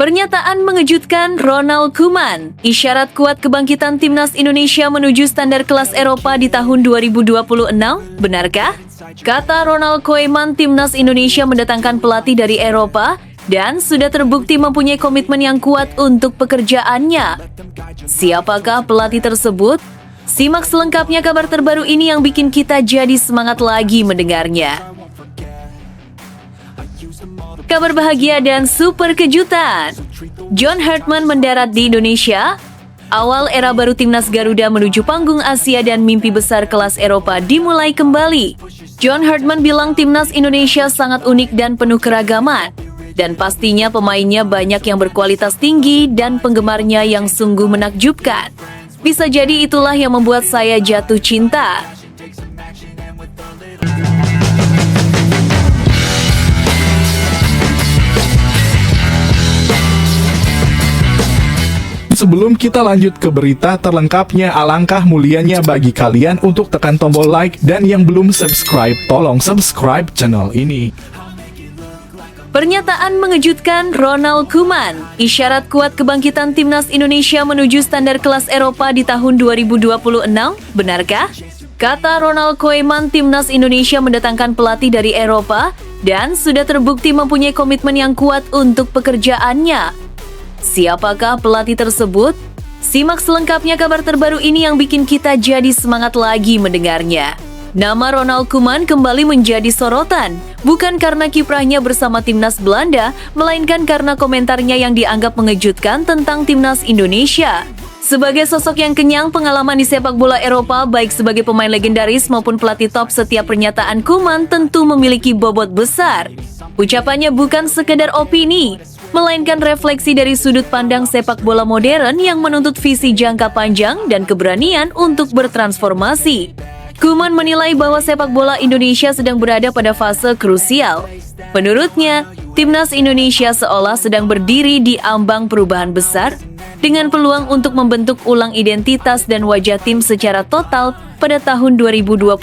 Pernyataan mengejutkan Ronald Koeman, isyarat kuat kebangkitan timnas Indonesia menuju standar kelas Eropa di tahun 2026, benarkah? Kata Ronald Koeman, timnas Indonesia mendatangkan pelatih dari Eropa dan sudah terbukti mempunyai komitmen yang kuat untuk pekerjaannya. Siapakah pelatih tersebut? Simak selengkapnya kabar terbaru ini yang bikin kita jadi semangat lagi mendengarnya. Kabar bahagia dan super kejutan. John Hartman mendarat di Indonesia. Awal era baru timnas Garuda menuju panggung Asia dan mimpi besar kelas Eropa dimulai kembali. John Hartman bilang timnas Indonesia sangat unik dan penuh keragaman. Dan pastinya pemainnya banyak yang berkualitas tinggi dan penggemarnya yang sungguh menakjubkan. Bisa jadi itulah yang membuat saya jatuh cinta. Sebelum kita lanjut ke berita terlengkapnya, alangkah mulianya bagi kalian untuk tekan tombol like dan yang belum subscribe, tolong subscribe channel ini. Pernyataan mengejutkan Ronald Koeman, isyarat kuat kebangkitan timnas Indonesia menuju standar kelas Eropa di tahun 2026, benarkah? Kata Ronald Koeman, timnas Indonesia mendatangkan pelatih dari Eropa dan sudah terbukti mempunyai komitmen yang kuat untuk pekerjaannya. Siapakah pelatih tersebut? Simak selengkapnya kabar terbaru ini yang bikin kita jadi semangat lagi mendengarnya. Nama Ronald Koeman kembali menjadi sorotan, bukan karena kiprahnya bersama timnas Belanda, melainkan karena komentarnya yang dianggap mengejutkan tentang timnas Indonesia. Sebagai sosok yang kenyang pengalaman di sepak bola Eropa, baik sebagai pemain legendaris maupun pelatih top, setiap pernyataan Koeman tentu memiliki bobot besar. Ucapannya bukan sekedar opini, melainkan refleksi dari sudut pandang sepak bola modern yang menuntut visi jangka panjang dan keberanian untuk bertransformasi. Koeman menilai bahwa sepak bola Indonesia sedang berada pada fase krusial. Menurutnya, timnas Indonesia seolah sedang berdiri di ambang perubahan besar dengan peluang untuk membentuk ulang identitas dan wajah tim secara total pada tahun 2026.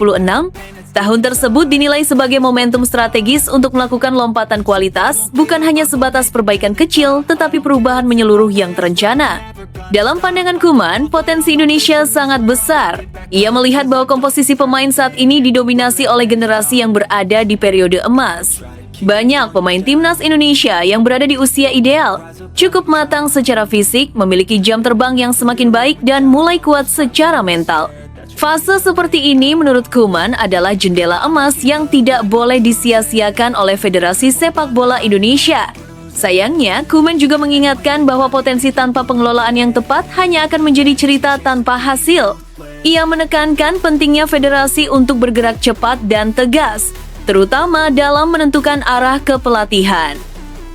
Tahun tersebut dinilai sebagai momentum strategis untuk melakukan lompatan kualitas, bukan hanya sebatas perbaikan kecil, tetapi perubahan menyeluruh yang terencana. Dalam pandangan Koeman, potensi Indonesia sangat besar. Ia melihat bahwa komposisi pemain saat ini didominasi oleh generasi yang berada di periode emas. Banyak pemain timnas Indonesia yang berada di usia ideal, cukup matang secara fisik, memiliki jam terbang yang semakin baik, dan mulai kuat secara mental. Fase seperti ini menurut Koeman adalah jendela emas yang tidak boleh disia-siakan oleh Federasi Sepak Bola Indonesia. Sayangnya, Koeman juga mengingatkan bahwa potensi tanpa pengelolaan yang tepat hanya akan menjadi cerita tanpa hasil. Ia menekankan pentingnya federasi untuk bergerak cepat dan tegas, terutama dalam menentukan arah kepelatihan.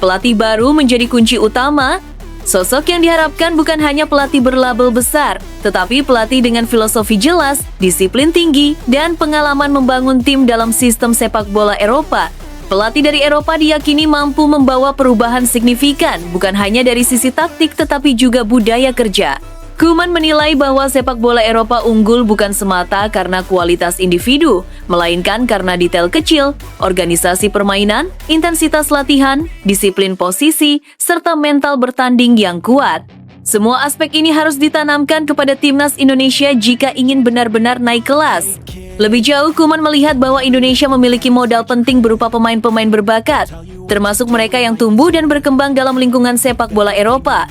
Pelatih baru menjadi kunci utama. Sosok yang diharapkan bukan hanya pelatih berlabel besar, tetapi pelatih dengan filosofi jelas, disiplin tinggi, dan pengalaman membangun tim dalam sistem sepak bola Eropa. Pelatih dari Eropa diyakini mampu membawa perubahan signifikan, bukan hanya dari sisi taktik tetapi juga budaya kerja. Koeman menilai bahwa sepak bola Eropa unggul bukan semata karena kualitas individu, melainkan karena detail kecil, organisasi permainan, intensitas latihan, disiplin posisi, serta mental bertanding yang kuat. Semua aspek ini harus ditanamkan kepada timnas Indonesia jika ingin benar-benar naik kelas. Lebih jauh, Koeman melihat bahwa Indonesia memiliki modal penting berupa pemain-pemain berbakat, termasuk mereka yang tumbuh dan berkembang dalam lingkungan sepak bola Eropa.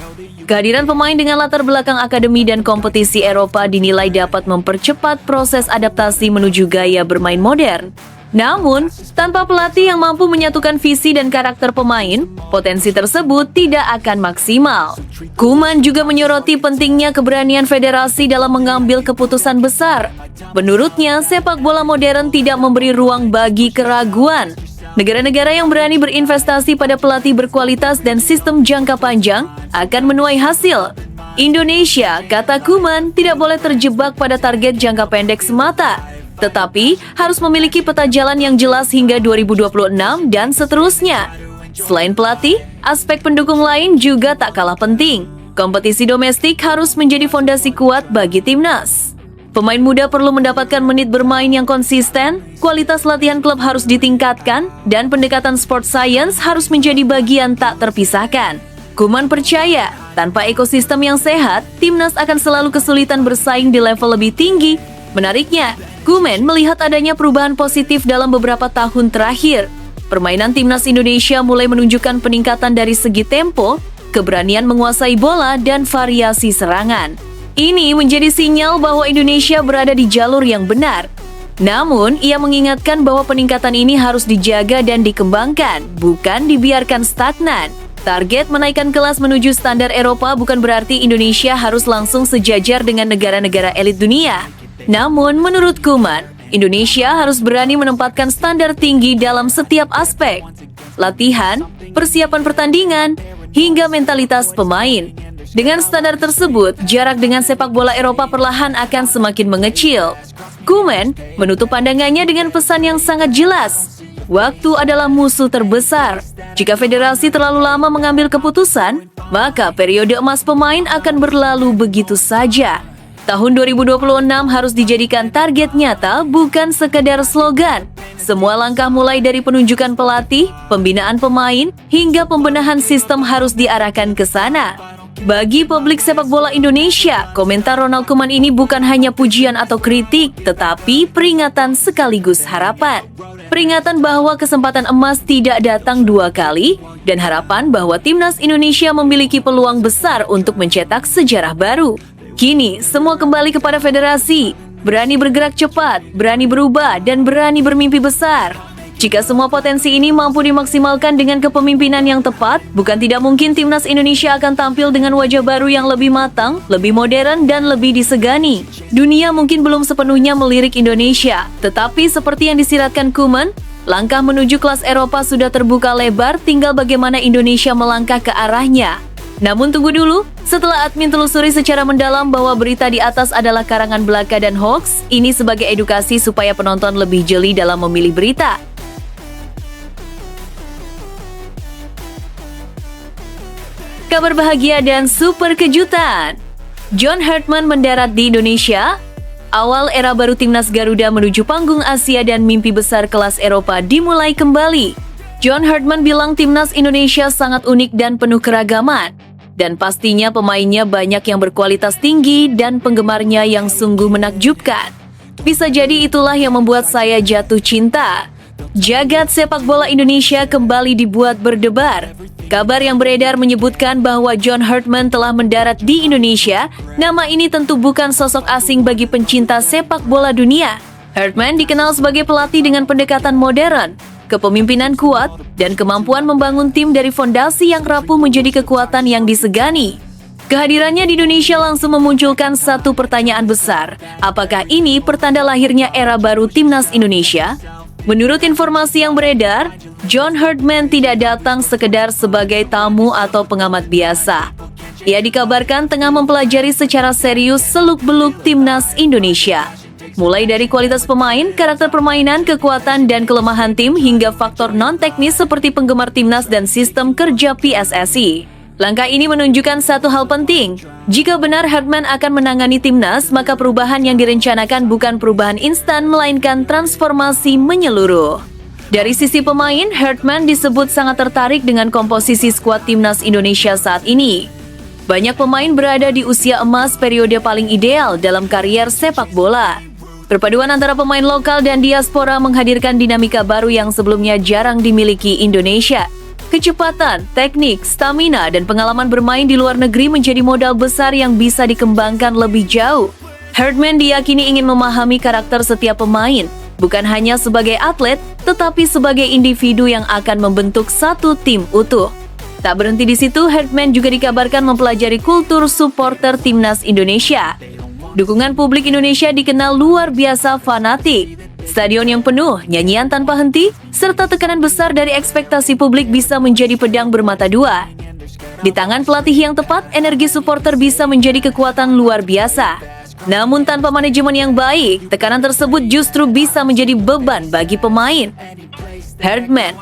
Kehadiran pemain dengan latar belakang akademi dan kompetisi Eropa dinilai dapat mempercepat proses adaptasi menuju gaya bermain modern. Namun, tanpa pelatih yang mampu menyatukan visi dan karakter pemain, potensi tersebut tidak akan maksimal. Koeman juga menyoroti pentingnya keberanian federasi dalam mengambil keputusan besar. Menurutnya, sepak bola modern tidak memberi ruang bagi keraguan. Negara-negara yang berani berinvestasi pada pelatih berkualitas dan sistem jangka panjang akan menuai hasil. Indonesia, kata Koeman, tidak boleh terjebak pada target jangka pendek semata, tetapi harus memiliki peta jalan yang jelas hingga 2026 dan seterusnya. Selain pelatih, aspek pendukung lain juga tak kalah penting. Kompetisi domestik harus menjadi fondasi kuat bagi timnas. Pemain muda perlu mendapatkan menit bermain yang konsisten, kualitas latihan klub harus ditingkatkan, dan pendekatan sport science harus menjadi bagian tak terpisahkan. Koeman percaya, tanpa ekosistem yang sehat, timnas akan selalu kesulitan bersaing di level lebih tinggi. Menariknya, Koeman melihat adanya perubahan positif dalam beberapa tahun terakhir. Permainan timnas Indonesia mulai menunjukkan peningkatan dari segi tempo, keberanian menguasai bola, dan variasi serangan. Ini menjadi sinyal bahwa Indonesia berada di jalur yang benar. Namun, ia mengingatkan bahwa peningkatan ini harus dijaga dan dikembangkan, bukan dibiarkan stagnan. Target menaikkan kelas menuju standar Eropa bukan berarti Indonesia harus langsung sejajar dengan negara-negara elit dunia. Namun, menurut Koeman, Indonesia harus berani menempatkan standar tinggi dalam setiap aspek. Latihan, persiapan pertandingan, hingga mentalitas pemain. Dengan standar tersebut, jarak dengan sepak bola Eropa perlahan akan semakin mengecil. Koeman menutup pandangannya dengan pesan yang sangat jelas. Waktu adalah musuh terbesar. Jika federasi terlalu lama mengambil keputusan, maka periode emas pemain akan berlalu begitu saja. Tahun 2026 harus dijadikan target nyata, bukan sekedar slogan. Semua langkah mulai dari penunjukan pelatih, pembinaan pemain, hingga pembenahan sistem harus diarahkan ke sana. Bagi publik sepak bola Indonesia, komentar Ronald Koeman ini bukan hanya pujian atau kritik, tetapi peringatan sekaligus harapan. Peringatan bahwa kesempatan emas tidak datang dua kali, dan harapan bahwa timnas Indonesia memiliki peluang besar untuk mencetak sejarah baru. Kini, semua kembali kepada federasi, berani bergerak cepat, berani berubah, dan berani bermimpi besar. Jika semua potensi ini mampu dimaksimalkan dengan kepemimpinan yang tepat, bukan tidak mungkin timnas Indonesia akan tampil dengan wajah baru yang lebih matang, lebih modern, dan lebih disegani. Dunia mungkin belum sepenuhnya melirik Indonesia, tetapi seperti yang disiratkan Koeman, langkah menuju kelas Eropa sudah terbuka lebar, tinggal bagaimana Indonesia melangkah ke arahnya. Namun tunggu dulu, setelah admin telusuri secara mendalam bahwa berita di atas adalah karangan belaka dan hoax, ini sebagai edukasi supaya penonton lebih jeli dalam memilih berita. Kabar bahagia dan super kejutan. John Hartman mendarat di Indonesia. Awal era baru timnas Garuda menuju panggung Asia dan mimpi besar kelas Eropa dimulai kembali. John Hartman bilang timnas Indonesia sangat unik dan penuh keragaman. Dan pastinya pemainnya banyak yang berkualitas tinggi dan penggemarnya yang sungguh menakjubkan. Bisa jadi itulah yang membuat saya jatuh cinta. Jagat sepak bola Indonesia kembali dibuat berdebar. Kabar yang beredar menyebutkan bahwa John Hartman telah mendarat di Indonesia. Nama ini tentu bukan sosok asing bagi pencinta sepak bola dunia. Hartman dikenal sebagai pelatih dengan pendekatan modern, kepemimpinan kuat, dan kemampuan membangun tim dari fondasi yang rapuh menjadi kekuatan yang disegani. Kehadirannya di Indonesia langsung memunculkan satu pertanyaan besar. Apakah ini pertanda lahirnya era baru timnas Indonesia? Menurut informasi yang beredar, John Hartman tidak datang sekedar sebagai tamu atau pengamat biasa. Ia dikabarkan tengah mempelajari secara serius seluk-beluk timnas Indonesia. Mulai dari kualitas pemain, karakter permainan, kekuatan dan kelemahan tim, hingga faktor non-teknis seperti penggemar timnas dan sistem kerja PSSI. Langkah ini menunjukkan satu hal penting. Jika benar Hartman akan menangani timnas, maka perubahan yang direncanakan bukan perubahan instan, melainkan transformasi menyeluruh. Dari sisi pemain, Hartman disebut sangat tertarik dengan komposisi skuad timnas Indonesia saat ini. Banyak pemain berada di usia emas periode paling ideal dalam karier sepak bola. Perpaduan antara pemain lokal dan diaspora menghadirkan dinamika baru yang sebelumnya jarang dimiliki Indonesia. Kecepatan, teknik, stamina, dan pengalaman bermain di luar negeri menjadi modal besar yang bisa dikembangkan lebih jauh. Hartman diyakini ingin memahami karakter setiap pemain, bukan hanya sebagai atlet, tetapi sebagai individu yang akan membentuk satu tim utuh. Tak berhenti di situ, Hartman juga dikabarkan mempelajari kultur supporter timnas Indonesia. Dukungan publik Indonesia dikenal luar biasa fanatik. Stadion yang penuh, nyanyian tanpa henti, serta tekanan besar dari ekspektasi publik bisa menjadi pedang bermata dua. Di tangan pelatih yang tepat, energi supporter bisa menjadi kekuatan luar biasa. Namun tanpa manajemen yang baik, tekanan tersebut justru bisa menjadi beban bagi pemain. Hartman,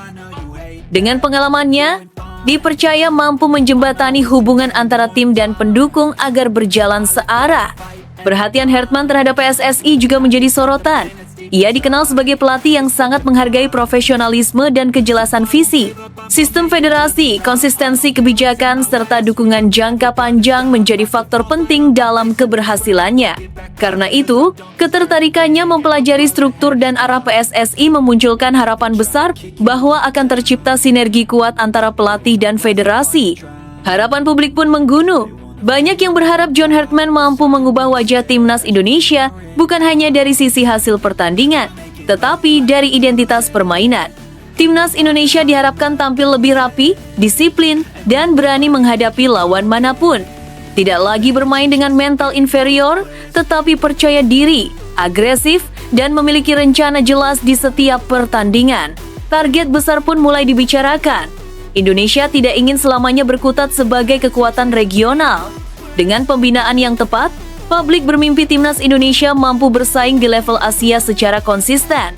dengan pengalamannya, dipercaya mampu menjembatani hubungan antara tim dan pendukung agar berjalan searah. Perhatian Hartman terhadap PSSI juga menjadi sorotan. Ia dikenal sebagai pelatih yang sangat menghargai profesionalisme dan kejelasan visi. Sistem federasi, konsistensi kebijakan, serta dukungan jangka panjang menjadi faktor penting dalam keberhasilannya. Karena itu, ketertarikannya mempelajari struktur dan arah PSSI memunculkan harapan besar bahwa akan tercipta sinergi kuat antara pelatih dan federasi. Harapan publik pun menggunung. Banyak yang berharap John Hartman mampu mengubah wajah timnas Indonesia bukan hanya dari sisi hasil pertandingan, tetapi dari identitas permainan. Timnas Indonesia diharapkan tampil lebih rapi, disiplin, dan berani menghadapi lawan manapun. Tidak lagi bermain dengan mental inferior, tetapi percaya diri, agresif, dan memiliki rencana jelas di setiap pertandingan. Target besar pun mulai dibicarakan. Indonesia tidak ingin selamanya berkutat sebagai kekuatan regional. Dengan pembinaan yang tepat, publik bermimpi timnas Indonesia mampu bersaing di level Asia secara konsisten.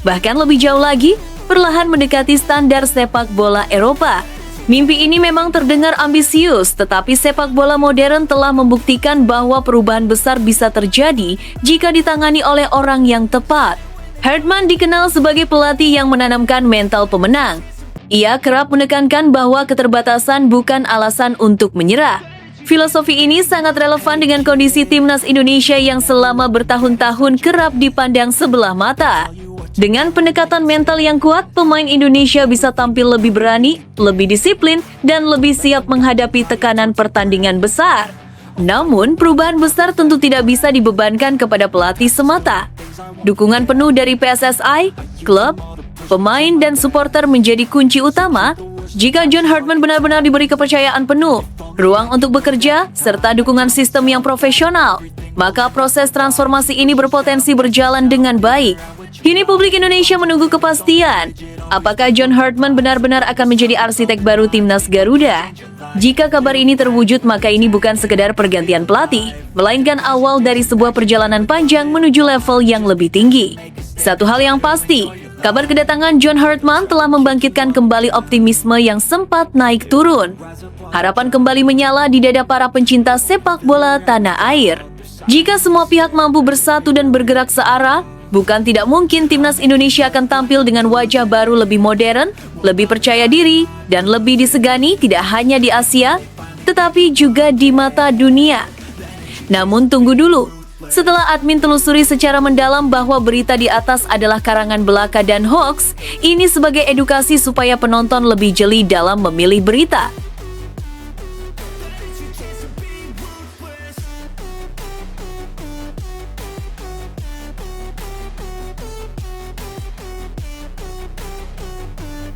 Bahkan lebih jauh lagi, perlahan mendekati standar sepak bola Eropa. Mimpi ini memang terdengar ambisius, tetapi sepak bola modern telah membuktikan bahwa perubahan besar bisa terjadi jika ditangani oleh orang yang tepat. Hartman dikenal sebagai pelatih yang menanamkan mental pemenang. Ia kerap menekankan bahwa keterbatasan bukan alasan untuk menyerah. Filosofi ini sangat relevan dengan kondisi timnas Indonesia yang selama bertahun-tahun kerap dipandang sebelah mata. Dengan pendekatan mental yang kuat, pemain Indonesia bisa tampil lebih berani, lebih disiplin, dan lebih siap menghadapi tekanan pertandingan besar. Namun, perubahan besar tentu tidak bisa dibebankan kepada pelatih semata. Dukungan penuh dari PSSI, klub, pemain, dan supporter menjadi kunci utama. Jika John Hartman benar-benar diberi kepercayaan penuh, ruang untuk bekerja, serta dukungan sistem yang profesional, maka proses transformasi ini berpotensi berjalan dengan baik. Kini publik Indonesia menunggu kepastian. Apakah John Hartman benar-benar akan menjadi arsitek baru timnas Garuda? Jika kabar ini terwujud, maka ini bukan sekedar pergantian pelatih, melainkan awal dari sebuah perjalanan panjang menuju level yang lebih tinggi. Satu hal yang pasti, kabar kedatangan John Hartman telah membangkitkan kembali optimisme yang sempat naik turun. Harapan kembali menyala di dada para pencinta sepak bola tanah air. Jika semua pihak mampu bersatu dan bergerak searah, bukan tidak mungkin timnas Indonesia akan tampil dengan wajah baru lebih modern, lebih percaya diri, dan lebih disegani tidak hanya di Asia, tetapi juga di mata dunia. Namun tunggu dulu, setelah admin telusuri secara mendalam bahwa berita di atas adalah karangan belaka dan hoax, ini sebagai edukasi supaya penonton lebih jeli dalam memilih berita.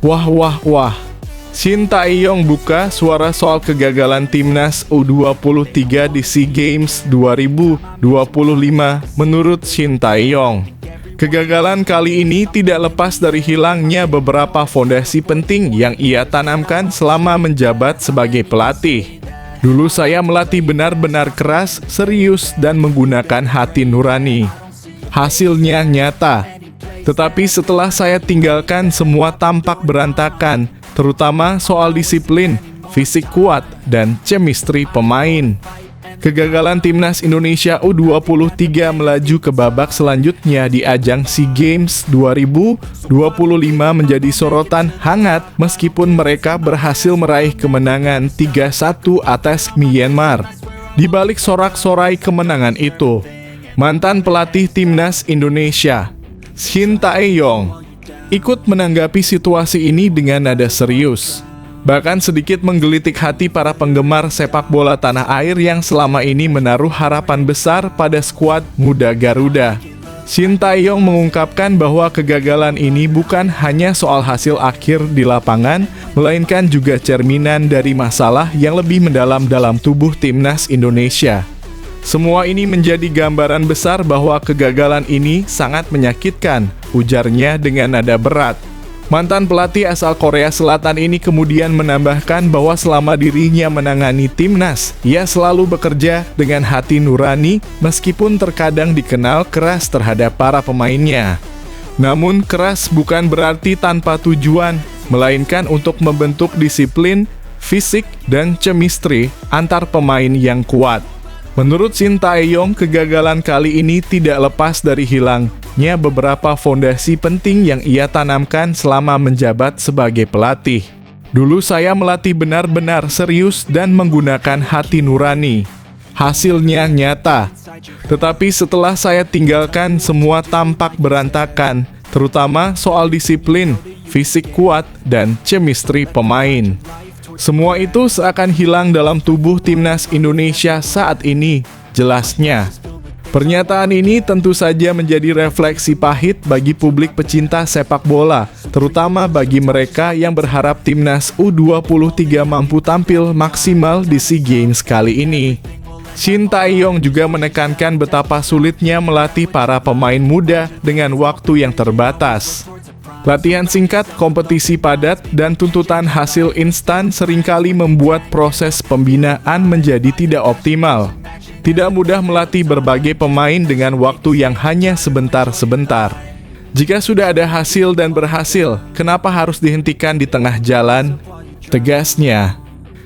Wah. Shin Tae-yong buka suara soal kegagalan timnas U23 di SEA Games 2025 menurut Shin Tae-yong. Kegagalan kali ini tidak lepas dari hilangnya beberapa fondasi penting yang ia tanamkan selama menjabat sebagai pelatih. Dulu saya melatih benar-benar keras, serius, dan menggunakan hati nurani. Hasilnya nyata. Tetapi setelah saya tinggalkan, semua tampak berantakan, terutama soal disiplin, fisik kuat, dan chemistry pemain. Kegagalan timnas Indonesia U23 melaju ke babak selanjutnya di ajang SEA Games 2025 menjadi sorotan hangat meskipun mereka berhasil meraih kemenangan 3-1 atas Myanmar. Di balik sorak-sorai kemenangan itu, mantan pelatih timnas Indonesia, Shin Tae-yong, ikut menanggapi situasi ini dengan nada serius. Bahkan sedikit menggelitik hati para penggemar sepak bola tanah air yang selama ini menaruh harapan besar pada skuad muda Garuda. Shin Tae-yong mengungkapkan bahwa kegagalan ini bukan hanya soal hasil akhir di lapangan, melainkan juga cerminan dari masalah yang lebih mendalam dalam tubuh timnas Indonesia. Semua ini menjadi gambaran besar bahwa kegagalan ini sangat menyakitkan, ujarnya dengan nada berat. Mantan pelatih asal Korea Selatan ini kemudian menambahkan bahwa selama dirinya menangani timnas, ia selalu bekerja dengan hati nurani meskipun terkadang dikenal keras terhadap para pemainnya. Namun keras bukan berarti tanpa tujuan, melainkan untuk membentuk disiplin, fisik, dan chemistry antar pemain yang kuat. Menurut Shin Tae-yong, kegagalan kali ini tidak lepas dari hilangnya beberapa fondasi penting yang ia tanamkan selama menjabat sebagai pelatih. Dulu saya melatih benar-benar serius dan menggunakan hati nurani. Hasilnya nyata. Tetapi setelah saya tinggalkan, semua tampak berantakan, terutama soal disiplin, fisik kuat, dan chemistry pemain. Semua itu seakan hilang dalam tubuh timnas Indonesia saat ini, jelasnya. Pernyataan ini tentu saja menjadi refleksi pahit bagi publik pecinta sepak bola, terutama bagi mereka yang berharap timnas U23 mampu tampil maksimal di SEA Games kali ini. Shin Tae-yong juga menekankan betapa sulitnya melatih para pemain muda dengan waktu yang terbatas. Latihan singkat, kompetisi padat, dan tuntutan hasil instan seringkali membuat proses pembinaan menjadi tidak optimal. Tidak mudah melatih berbagai pemain dengan waktu yang hanya sebentar-sebentar. Jika sudah ada hasil dan berhasil, kenapa harus dihentikan di tengah jalan? Tegasnya.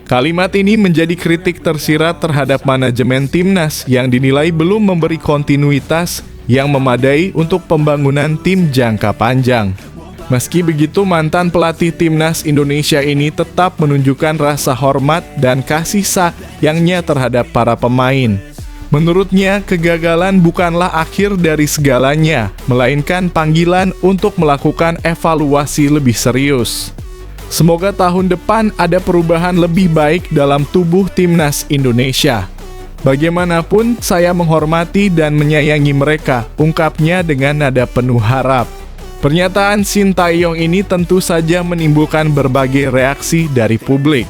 Kalimat ini menjadi kritik tersirat terhadap manajemen timnas yang dinilai belum memberi kontinuitas yang memadai untuk pembangunan tim jangka panjang. Meski begitu, mantan pelatih timnas Indonesia ini tetap menunjukkan rasa hormat dan kasih sayangnya terhadap para pemain. Menurutnya, kegagalan bukanlah akhir dari segalanya, melainkan panggilan untuk melakukan evaluasi lebih serius. Semoga tahun depan ada perubahan lebih baik dalam tubuh timnas Indonesia. Bagaimanapun, saya menghormati dan menyayangi mereka, ungkapnya dengan nada penuh harap. Pernyataan Shin Tae-yong ini tentu saja menimbulkan berbagai reaksi dari publik.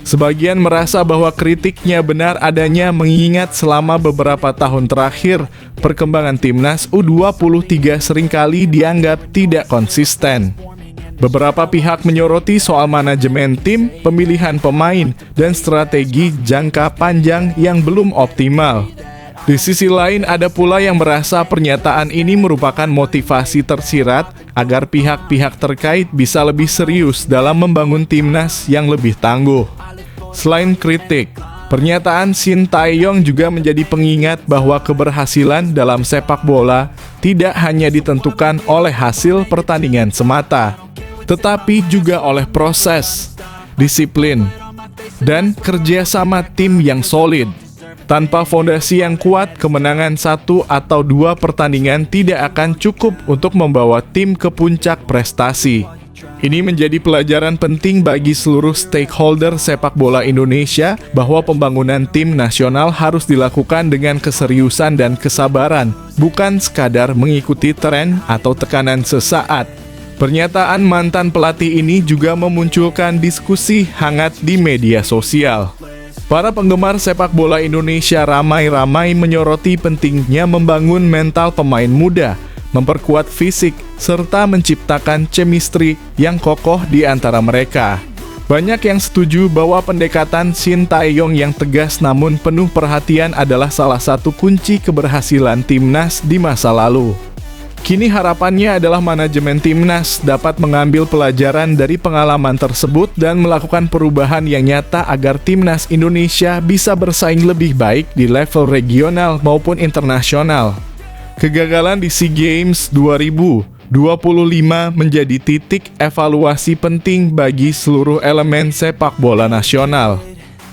Sebagian merasa bahwa kritiknya benar adanya mengingat selama beberapa tahun terakhir, perkembangan timnas U23 seringkali dianggap tidak konsisten. Beberapa pihak menyoroti soal manajemen tim, pemilihan pemain, dan strategi jangka panjang yang belum optimal. Di sisi lain, ada pula yang merasa pernyataan ini merupakan motivasi tersirat agar pihak-pihak terkait bisa lebih serius dalam membangun timnas yang lebih tangguh. Selain kritik, pernyataan Shin Tae-yong juga menjadi pengingat bahwa keberhasilan dalam sepak bola tidak hanya ditentukan oleh hasil pertandingan semata, tetapi juga oleh proses, disiplin, dan kerjasama tim yang solid. Tanpa fondasi yang kuat, kemenangan 1 atau 2 pertandingan tidak akan cukup untuk membawa tim ke puncak prestasi. Ini menjadi pelajaran penting bagi seluruh stakeholder sepak bola Indonesia bahwa pembangunan tim nasional harus dilakukan dengan keseriusan dan kesabaran, bukan sekadar mengikuti tren atau tekanan sesaat. Pernyataan mantan pelatih ini juga memunculkan diskusi hangat di media sosial. Para penggemar sepak bola Indonesia ramai-ramai menyoroti pentingnya membangun mental pemain muda, memperkuat fisik, serta menciptakan chemistry yang kokoh di antara mereka. Banyak yang setuju bahwa pendekatan Shin Tae-yong yang tegas namun penuh perhatian adalah salah satu kunci keberhasilan timnas di masa lalu. Kini harapannya adalah manajemen timnas dapat mengambil pelajaran dari pengalaman tersebut dan melakukan perubahan yang nyata agar timnas Indonesia bisa bersaing lebih baik di level regional maupun internasional. Kegagalan di SEA Games 2025 menjadi titik evaluasi penting bagi seluruh elemen sepak bola nasional.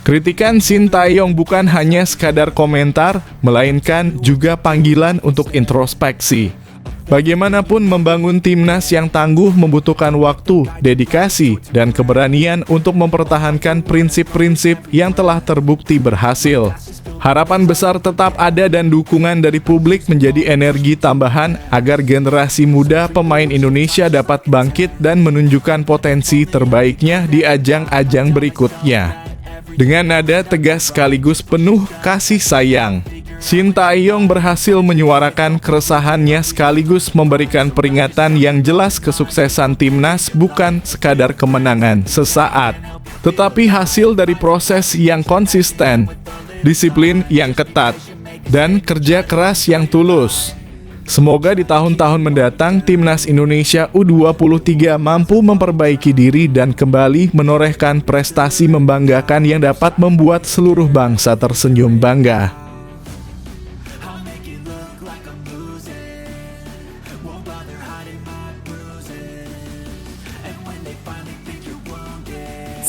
Kritikan Shin Tae-yong bukan hanya sekadar komentar, melainkan juga panggilan untuk introspeksi. Bagaimanapun, membangun timnas yang tangguh membutuhkan waktu, dedikasi, dan keberanian untuk mempertahankan prinsip-prinsip yang telah terbukti berhasil. Harapan besar tetap ada dan dukungan dari publik menjadi energi tambahan agar generasi muda pemain Indonesia dapat bangkit dan menunjukkan potensi terbaiknya di ajang-ajang berikutnya. Dengan nada tegas sekaligus penuh kasih sayang, Shin Tae-yong berhasil menyuarakan keresahannya sekaligus memberikan peringatan yang jelas kesuksesan timnas bukan sekadar kemenangan sesaat, tetapi hasil dari proses yang konsisten, disiplin yang ketat, dan kerja keras yang tulus. Semoga di tahun-tahun mendatang timnas Indonesia U23 mampu memperbaiki diri dan kembali menorehkan prestasi membanggakan yang dapat membuat seluruh bangsa tersenyum bangga.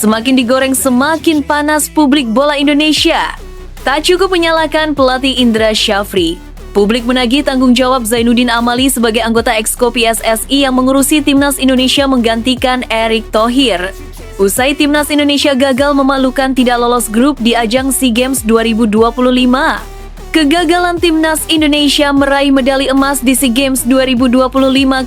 Semakin digoreng semakin panas publik bola Indonesia. Tak cukup menyalahkan pelatih Indra Syafri. Publik menagih tanggung jawab Zainuddin Amali sebagai anggota Exco PSSI yang mengurusi Timnas Indonesia menggantikan Erick Thohir. Usai Timnas Indonesia gagal memalukan tidak lolos grup di ajang SEA Games 2025. Kegagalan Timnas Indonesia meraih medali emas di SEA Games 2025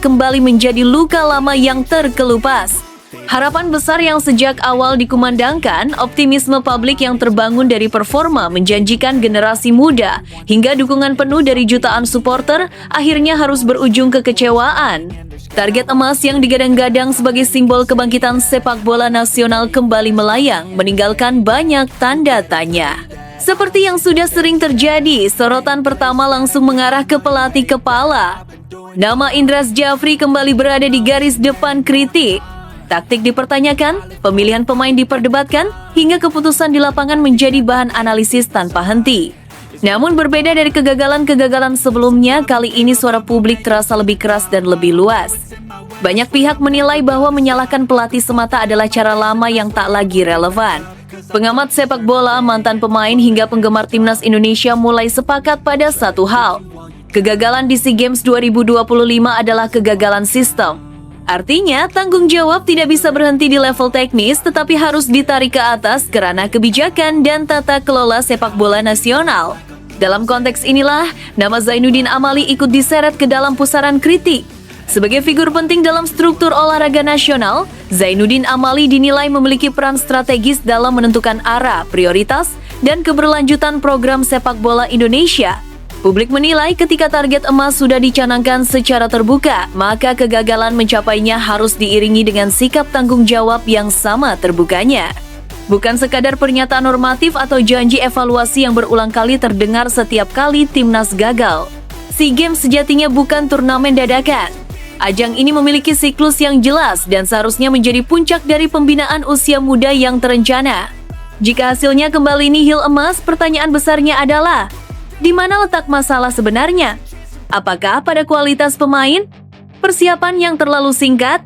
kembali menjadi luka lama yang terkelupas. Harapan besar yang sejak awal dikumandangkan, optimisme publik yang terbangun dari performa menjanjikan generasi muda, hingga dukungan penuh dari jutaan supporter, akhirnya harus berujung kekecewaan. Target emas yang digadang-gadang sebagai simbol kebangkitan sepak bola nasional kembali melayang, meninggalkan banyak tanda tanya. Seperti yang sudah sering terjadi, sorotan pertama langsung mengarah ke pelatih kepala. Nama Indra Syafri kembali berada di garis depan kritik. Taktik dipertanyakan, pemilihan pemain diperdebatkan, hingga keputusan di lapangan menjadi bahan analisis tanpa henti. Namun berbeda dari kegagalan-kegagalan sebelumnya, kali ini suara publik terasa lebih keras dan lebih luas. Banyak pihak menilai bahwa menyalahkan pelatih semata adalah cara lama yang tak lagi relevan. Pengamat sepak bola, mantan pemain hingga penggemar Timnas Indonesia mulai sepakat pada satu hal. Kegagalan di SEA Games 2025 adalah kegagalan sistem. Artinya, tanggung jawab tidak bisa berhenti di level teknis, tetapi harus ditarik ke atas ke ranah kebijakan dan tata kelola sepak bola nasional. Dalam konteks inilah, nama Zainuddin Amali ikut diseret ke dalam pusaran kritik. Sebagai figur penting dalam struktur olahraga nasional, Zainuddin Amali dinilai memiliki peran strategis dalam menentukan arah, prioritas, dan keberlanjutan program sepak bola Indonesia. Publik menilai ketika target emas sudah dicanangkan secara terbuka, maka kegagalan mencapainya harus diiringi dengan sikap tanggung jawab yang sama terbukanya. Bukan sekadar pernyataan normatif atau janji evaluasi yang berulang kali terdengar setiap kali Timnas gagal. SEA Games sejatinya bukan turnamen dadakan. Ajang ini memiliki siklus yang jelas dan seharusnya menjadi puncak dari pembinaan usia muda yang terencana. Jika hasilnya kembali nihil emas, pertanyaan besarnya adalah, di mana letak masalah sebenarnya? Apakah pada kualitas pemain? Persiapan yang terlalu singkat?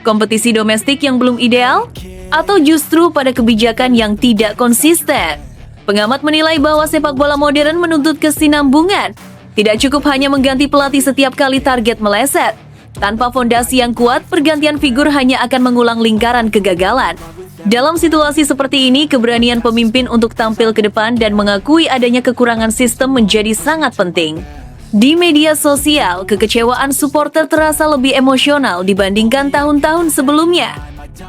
Kompetisi domestik yang belum ideal? Atau justru pada kebijakan yang tidak konsisten? Pengamat menilai bahwa sepak bola modern menuntut kesinambungan. Tidak cukup hanya mengganti pelatih setiap kali target meleset. Tanpa fondasi yang kuat, pergantian figur hanya akan mengulang lingkaran kegagalan. Dalam situasi seperti ini, keberanian pemimpin untuk tampil ke depan dan mengakui adanya kekurangan sistem menjadi sangat penting. Di media sosial, kekecewaan supporter terasa lebih emosional dibandingkan tahun-tahun sebelumnya.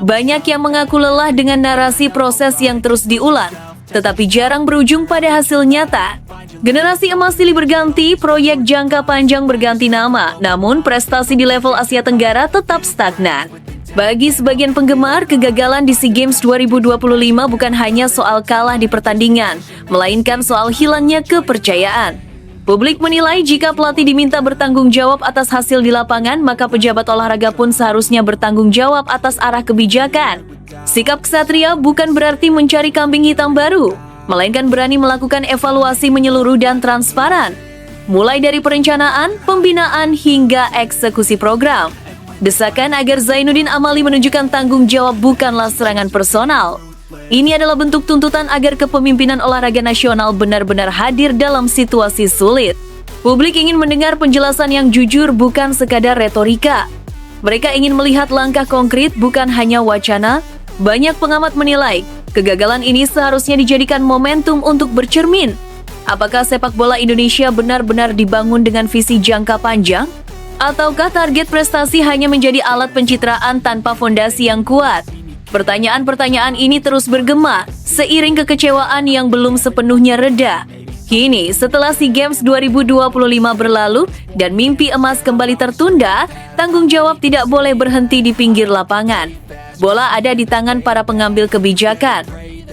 Banyak yang mengaku lelah dengan narasi proses yang terus diulang, tetapi jarang berujung pada hasil nyata. Generasi emas silih berganti, proyek jangka panjang berganti nama, namun prestasi di level Asia Tenggara tetap stagnan. Bagi sebagian penggemar, kegagalan di SEA Games 2025 bukan hanya soal kalah di pertandingan, melainkan soal hilangnya kepercayaan. Publik menilai jika pelatih diminta bertanggung jawab atas hasil di lapangan, maka pejabat olahraga pun seharusnya bertanggung jawab atas arah kebijakan. Sikap ksatria bukan berarti mencari kambing hitam baru, melainkan berani melakukan evaluasi menyeluruh dan transparan, mulai dari perencanaan, pembinaan, hingga eksekusi program. Desakan agar Zainuddin Amali menunjukkan tanggung jawab bukanlah serangan personal. Ini adalah bentuk tuntutan agar kepemimpinan olahraga nasional benar-benar hadir dalam situasi sulit. Publik ingin mendengar penjelasan yang jujur, bukan sekadar retorika. Mereka ingin melihat langkah konkret, bukan hanya wacana. Banyak pengamat menilai, kegagalan ini seharusnya dijadikan momentum untuk bercermin. Apakah sepak bola Indonesia benar-benar dibangun dengan visi jangka panjang? Ataukah target prestasi hanya menjadi alat pencitraan tanpa fondasi yang kuat? Pertanyaan-pertanyaan ini terus bergema, seiring kekecewaan yang belum sepenuhnya reda. Kini, setelah SEA Games 2025 berlalu dan mimpi emas kembali tertunda, tanggung jawab tidak boleh berhenti di pinggir lapangan. Bola ada di tangan para pengambil kebijakan.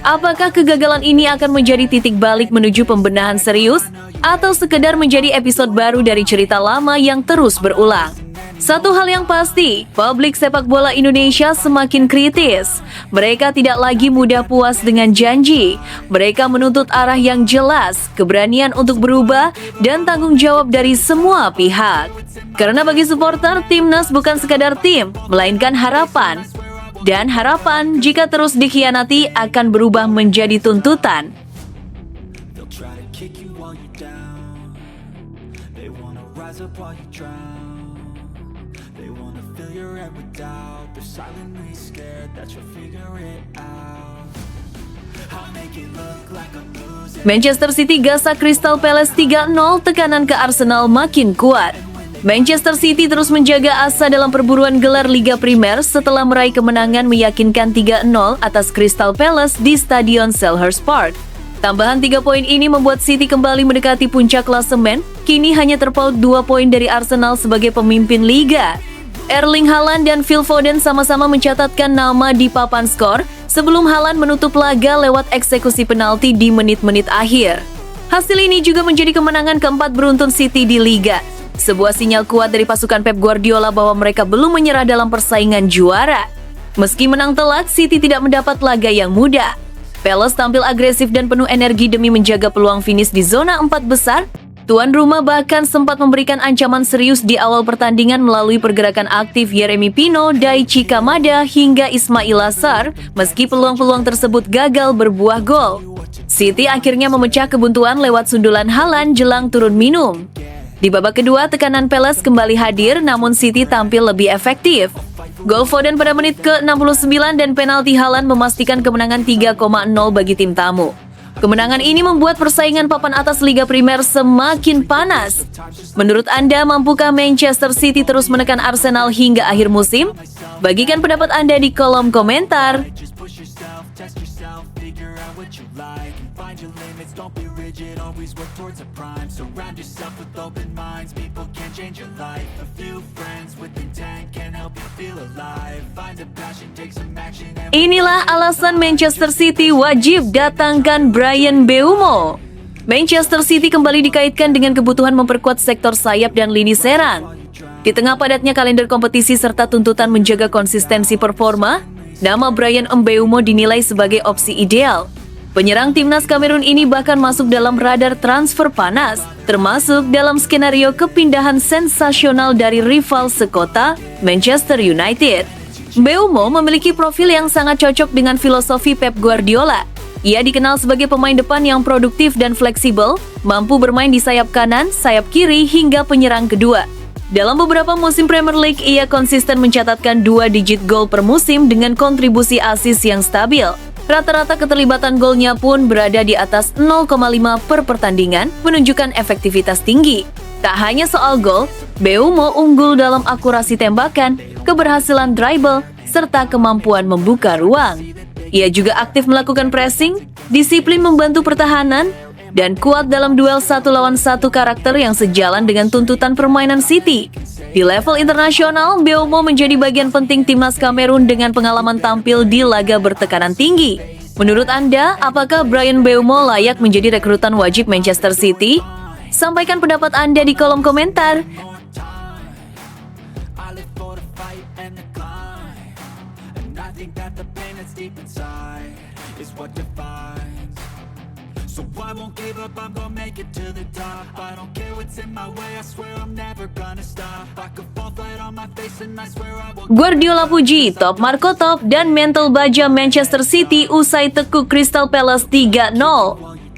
Apakah kegagalan ini akan menjadi titik balik menuju pembenahan serius, atau sekedar menjadi episode baru dari cerita lama yang terus berulang? Satu hal yang pasti, publik sepak bola Indonesia semakin kritis. Mereka tidak lagi mudah puas dengan janji. Mereka menuntut arah yang jelas, keberanian untuk berubah, dan tanggung jawab dari semua pihak. Karena bagi supporter, Timnas bukan sekadar tim, melainkan harapan. dan harapan jika terus dikhianati akan berubah menjadi tuntutan. They'll try to kick you while you're down. They wanna rise up while you drown. They wanna fill your head with doubt. They're silently scared that you'll figure it out. I'll make it look like I'm losing. Manchester City gasak Crystal Palace 3-0, tekanan ke Arsenal makin kuat. Manchester City terus menjaga asa dalam perburuan gelar Liga Primer setelah meraih kemenangan meyakinkan 3-0 atas Crystal Palace di Stadion Selhurst Park. Tambahan 3 poin ini membuat City kembali mendekati puncak klasemen, kini hanya terpaut 2 poin dari Arsenal sebagai pemimpin Liga. Erling Haaland dan Phil Foden sama-sama mencatatkan nama di papan skor sebelum Haaland menutup laga lewat eksekusi penalti di menit-menit akhir. Hasil ini juga menjadi kemenangan keempat beruntun City di Liga. Sebuah sinyal kuat dari pasukan Pep Guardiola bahwa mereka belum menyerah dalam persaingan juara. Meski menang telak, City tidak mendapat laga yang mudah. Palace tampil agresif dan penuh energi demi menjaga peluang finish di zona 4 besar. Tuan rumah bahkan sempat memberikan ancaman serius di awal pertandingan melalui pergerakan aktif Yeremy Pino, Daichi Kamada, hingga Ismail Assar, meski peluang-peluang tersebut gagal berbuah gol. City akhirnya memecah kebuntuan lewat sundulan Haaland jelang turun minum. Di babak kedua, tekanan Palace kembali hadir, namun City tampil lebih efektif. Gol Foden pada menit ke-69 dan penalti Haaland memastikan kemenangan 3-0 bagi tim tamu. Kemenangan ini membuat persaingan papan atas Liga Primer semakin panas. Menurut Anda, mampukah Manchester City terus menekan Arsenal hingga akhir musim? Bagikan pendapat Anda di kolom komentar. Just push yourself, test yourself, figure out what you like, and find your limits. Don't be rigid, always work towards a prime. Surround yourself with open minds, people can change your life. A few friends with intent can help you feel alive. Find a passion, take some action. Inilah alasan Manchester City wajib datangkan Bryan Mbeumo. Manchester City kembali dikaitkan dengan kebutuhan memperkuat sektor sayap dan lini serang. Di tengah padatnya kalender kompetisi serta tuntutan menjaga konsistensi performa, nama Bryan Mbeumo dinilai sebagai opsi ideal. Penyerang timnas Kamerun ini bahkan masuk dalam radar transfer panas, termasuk dalam skenario kepindahan sensasional dari rival sekota, Manchester United. Mbeumo memiliki profil yang sangat cocok dengan filosofi Pep Guardiola. Ia dikenal sebagai pemain depan yang produktif dan fleksibel, mampu bermain di sayap kanan, sayap kiri, hingga penyerang kedua. Dalam beberapa musim Premier League, ia konsisten mencatatkan 2 digit gol per musim dengan kontribusi assist yang stabil. Rata-rata keterlibatan golnya pun berada di atas 0,5 per pertandingan, menunjukkan efektivitas tinggi. Tak hanya soal gol, Mbeumo unggul dalam akurasi tembakan, keberhasilan dribble, serta kemampuan membuka ruang. Ia juga aktif melakukan pressing, disiplin membantu pertahanan, dan kuat dalam duel 1 lawan 1 karakter yang sejalan dengan tuntutan permainan City. Di level internasional, Mbeumo menjadi bagian penting timnas Kamerun dengan pengalaman tampil di laga bertekanan tinggi. Menurut Anda, apakah Bryan Mbeumo layak menjadi rekrutan wajib Manchester City? Sampaikan pendapat Anda di kolom komentar. I live for the fight and the climb, and I think that the pain that's deep inside is what defines. So I won't give up, I'm gonna make it to the top. I don't care what's in my way, I swear I'm never gonna stop. I could fall flat on my face and I swear I will. Guardiola puji top Marco top dan mental baja Manchester City usai tekuk Crystal Palace 3-0.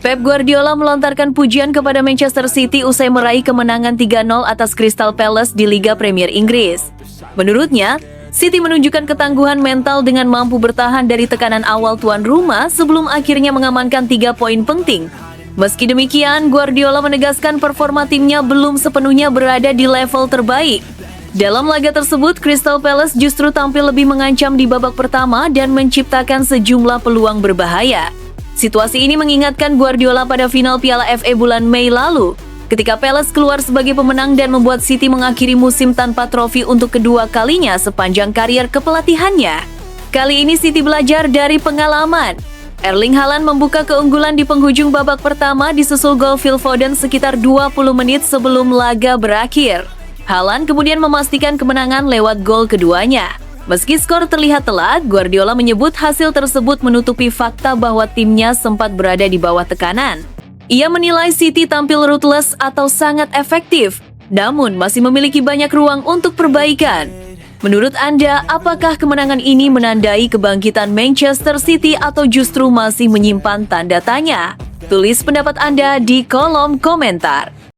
Pep Guardiola melontarkan pujian kepada Manchester City usai meraih kemenangan 3-0 atas Crystal Palace di Liga Premier Inggris. Menurutnya, City menunjukkan ketangguhan mental dengan mampu bertahan dari tekanan awal tuan rumah sebelum akhirnya mengamankan 3 poin penting. Meski demikian, Guardiola menegaskan performa timnya belum sepenuhnya berada di level terbaik. Dalam laga tersebut, Crystal Palace justru tampil lebih mengancam di babak pertama dan menciptakan sejumlah peluang berbahaya. Situasi ini mengingatkan Guardiola pada final Piala FA bulan Mei lalu, ketika Palace keluar sebagai pemenang dan membuat City mengakhiri musim tanpa trofi untuk kedua kalinya sepanjang karier kepelatihannya. Kali ini City belajar dari pengalaman. Erling Haaland membuka keunggulan di penghujung babak pertama disusul gol Phil Foden sekitar 20 menit sebelum laga berakhir. Haaland kemudian memastikan kemenangan lewat gol keduanya. Meski skor terlihat telak, Guardiola menyebut hasil tersebut menutupi fakta bahwa timnya sempat berada di bawah tekanan. Ia menilai City tampil ruthless atau sangat efektif, namun masih memiliki banyak ruang untuk perbaikan. Menurut Anda, apakah kemenangan ini menandai kebangkitan Manchester City atau justru masih menyimpan tanda tanya? Tulis pendapat Anda di kolom komentar.